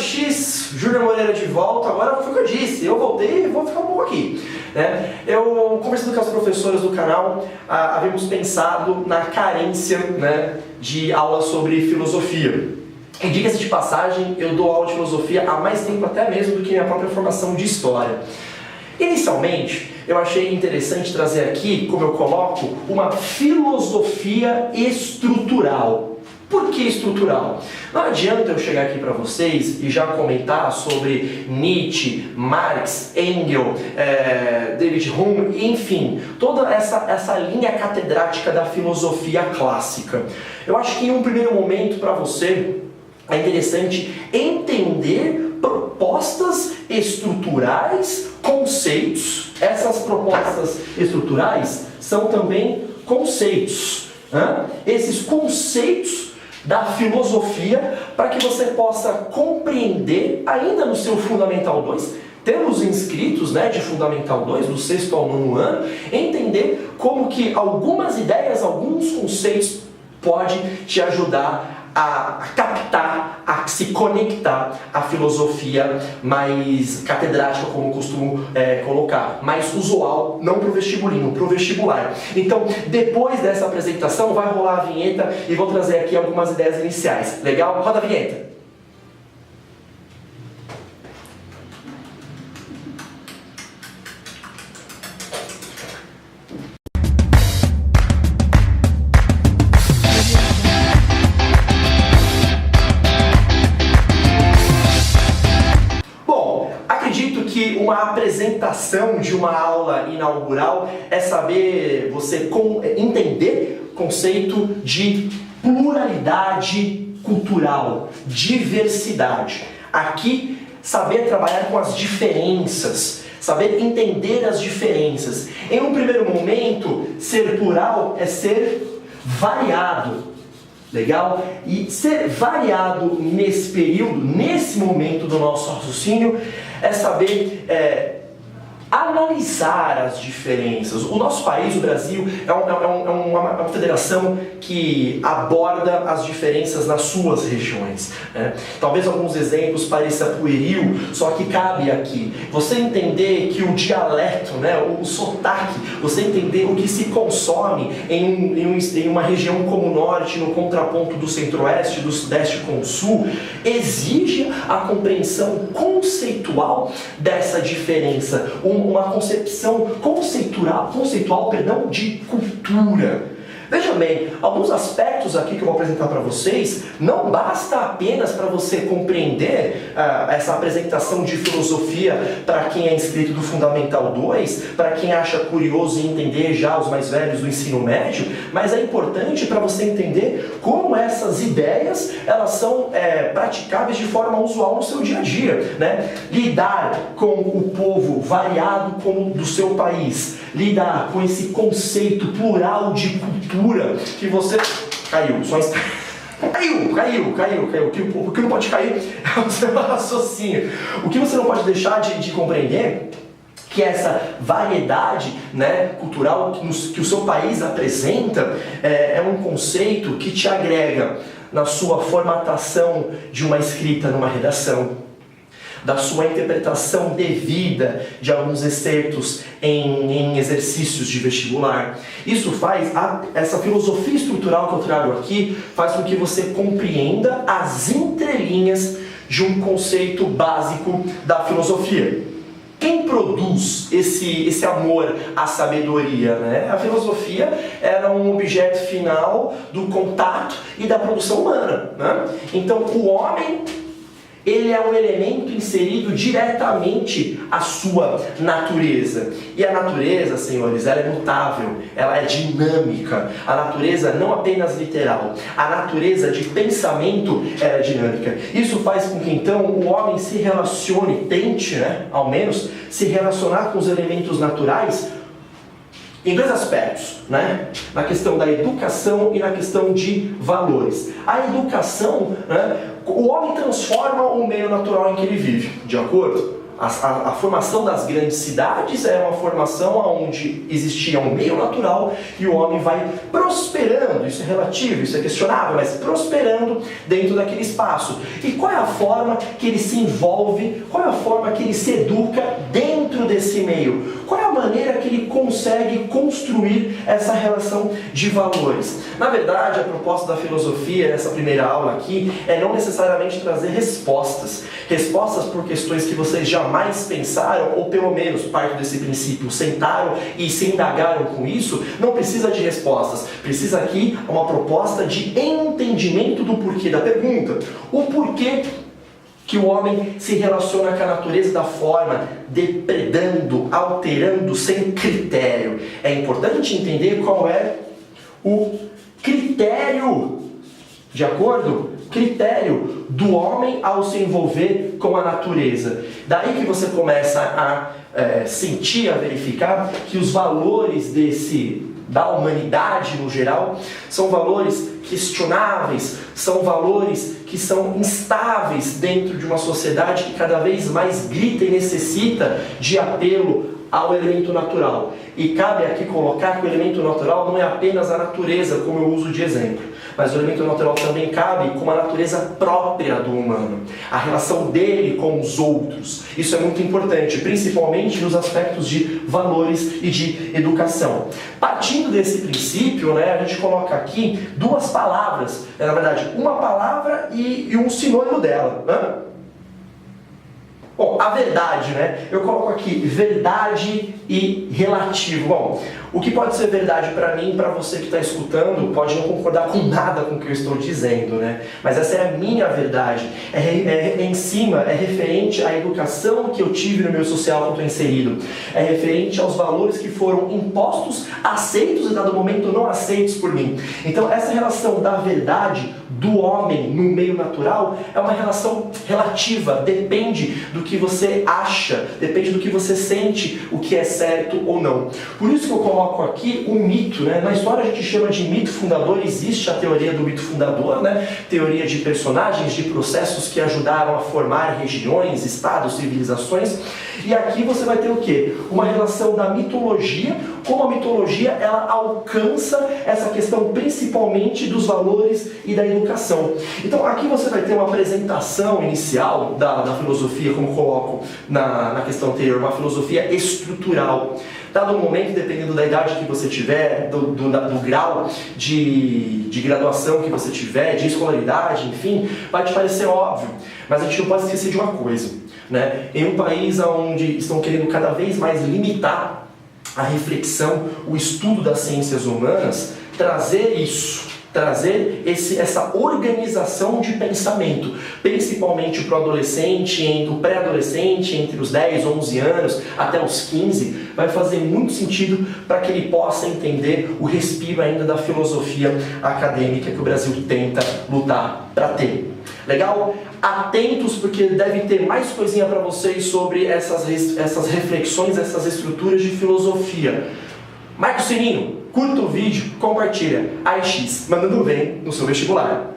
X, Júnior Moreira de volta. Agora foi o que eu disse, eu voltei e vou ficar um pouco aqui. Né? Eu, conversando com as professoras do canal, havíamos pensado na carência, né, de aulas sobre filosofia. E diga-se de passagem, eu dou aula de filosofia há mais tempo até mesmo do que minha própria formação de história. Inicialmente, eu achei interessante trazer aqui, como eu coloco, uma filosofia estrutural. Por que estrutural? Não adianta eu chegar aqui para vocês e já comentar sobre Nietzsche, Marx, Engels, David Hume, enfim, toda essa linha catedrática da filosofia clássica. Eu acho que em um primeiro momento para você é interessante entender propostas estruturais, conceitos. Essas propostas estruturais são também conceitos. Esses conceitos da filosofia, para que você possa compreender, ainda no seu Fundamental 2, temos inscritos, né, de Fundamental 2, do 6º ao 9º ano, entender como que algumas ideias, alguns conceitos podem te ajudar a captar, a se conectar à filosofia mais catedrática, como eu costumo colocar, mais usual, não para o vestibulinho, para o vestibular. Então, depois dessa apresentação, vai rolar a vinheta e vou trazer aqui algumas ideias iniciais. Legal? Roda a vinheta! Uma apresentação de uma aula inaugural é saber você entender o conceito de pluralidade cultural, diversidade. Aqui, saber trabalhar com as diferenças, saber entender as diferenças. Em um primeiro momento, ser plural é ser variado. Legal? E ser variado nesse período, nesse momento do nosso raciocínio, é saber analisar as diferenças. O nosso país, o Brasil, é uma federação que aborda as diferenças nas suas regiões. Né? Talvez alguns exemplos pareçam pueril, só que cabe aqui. Você entender que o dialeto, né, o sotaque, você entender o que se consome em uma região como o Norte, no contraponto do Centro-Oeste, do Sudeste com o Sul, exige a compreensão conceitual dessa diferença. Uma concepção conceitual de cultura. Veja bem, alguns aspectos aqui que eu vou apresentar para vocês, não basta apenas para você compreender essa apresentação de filosofia para quem é inscrito do Fundamental 2, para quem acha curioso em entender já os mais velhos do ensino médio, mas é importante para você entender como essas ideias elas são praticáveis de forma usual no seu dia a dia. Né? Lidar com o povo variado como do seu país, lidar com esse conceito plural de cultura, que você... Caiu, só caiu. O que não pode cair é o seu raciocínio. O que você não pode deixar de compreender que essa variedade, né, cultural que o seu país apresenta é um conceito que te agrega na sua formatação de uma escrita numa redação, da sua interpretação devida de alguns excertos em exercícios de vestibular. Isso faz, essa filosofia estrutural que eu trago aqui, faz com que você compreenda as entrelinhas de um conceito básico da filosofia. Quem produz esse amor à sabedoria? Né? A filosofia era um objeto final do contato e da produção humana. Né? Então, o homem... ele é um elemento inserido diretamente à sua natureza. E a natureza, senhores, ela é mutável, ela é dinâmica. A natureza não apenas literal, a natureza de pensamento é dinâmica. Isso faz com que então o homem se relacione, tente, né, ao menos, se relacionar com os elementos naturais em dois aspectos, né? Na questão da educação e na questão de valores. A educação, né? O homem transforma o meio natural em que ele vive, de acordo? A formação das grandes cidades é uma formação onde existia um meio natural e o homem vai prosperando, isso é relativo, isso é questionável, mas prosperando dentro daquele espaço. E qual é a forma que ele se envolve, qual é a forma que ele se educa dentro desse meio? Qual é a maneira que ele consegue construir essa relação de valores? Na verdade, a proposta da filosofia, nessa primeira aula aqui, é não necessariamente trazer respostas por questões que vocês jamais pensaram, ou pelo menos parte desse princípio sentaram e se indagaram com isso. Não precisa de respostas, precisa aqui uma proposta de entendimento do porquê da pergunta. O porquê que o homem se relaciona com a natureza da forma, depredando, alterando, sem critério. É importante entender qual é o critério, de acordo? Critério do homem ao se envolver com a natureza. Daí que você começa a sentir, a verificar que os valores da humanidade no geral são valores questionáveis, são valores que são instáveis dentro de uma sociedade que cada vez mais grita e necessita de apelo ao elemento natural. E cabe aqui colocar que o elemento natural não é apenas a natureza, como eu uso de exemplo, mas o elemento natural também cabe como a natureza própria do humano, a relação dele com os outros. Isso é muito importante, principalmente nos aspectos de valores e de educação. Partindo desse princípio, a gente coloca aqui duas palavras, na verdade, uma palavra e um sinônimo dela. Bom, a verdade, eu coloco aqui verdade e relativo. Bom, o que pode ser verdade para mim, para você que está escutando, pode não concordar com nada com o que eu estou dizendo, mas essa é a minha verdade. É referente à educação que eu tive no meio social que eu estou inserido. É referente aos valores que foram impostos, aceitos e, dado momento, não aceitos por mim. Então, essa relação da verdade do homem no meio natural é uma relação relativa, depende do que você acha, depende do que você sente, o que é certo ou não. Por isso que eu coloco aqui um mito, Na história a gente chama de mito fundador, existe a teoria do mito fundador, Teoria de personagens, de processos que ajudaram a formar regiões, estados, civilizações. E aqui você vai ter o quê? Uma relação da mitologia, como a mitologia ela alcança essa questão principalmente dos valores e da educação. Então aqui você vai ter uma apresentação inicial da filosofia, como coloco na questão anterior, uma filosofia estrutural. Dado o momento, dependendo da idade que você tiver, do grau de graduação que você tiver, de escolaridade, enfim, vai te parecer óbvio. Mas a gente não pode esquecer de uma coisa, Em um país onde estão querendo cada vez mais limitar a reflexão, o estudo das ciências humanas, trazer essa organização de pensamento, principalmente para o adolescente, o pré-adolescente, entre os 10, 11 anos até os 15, vai fazer muito sentido para que ele possa entender o respiro ainda da filosofia acadêmica que o Brasil tenta lutar para ter. Legal? Atentos, porque deve ter mais coisinha para vocês sobre essas reflexões, essas estruturas de filosofia. Marca o sininho, curta o vídeo, compartilha. AIX, mandando bem no seu vestibular.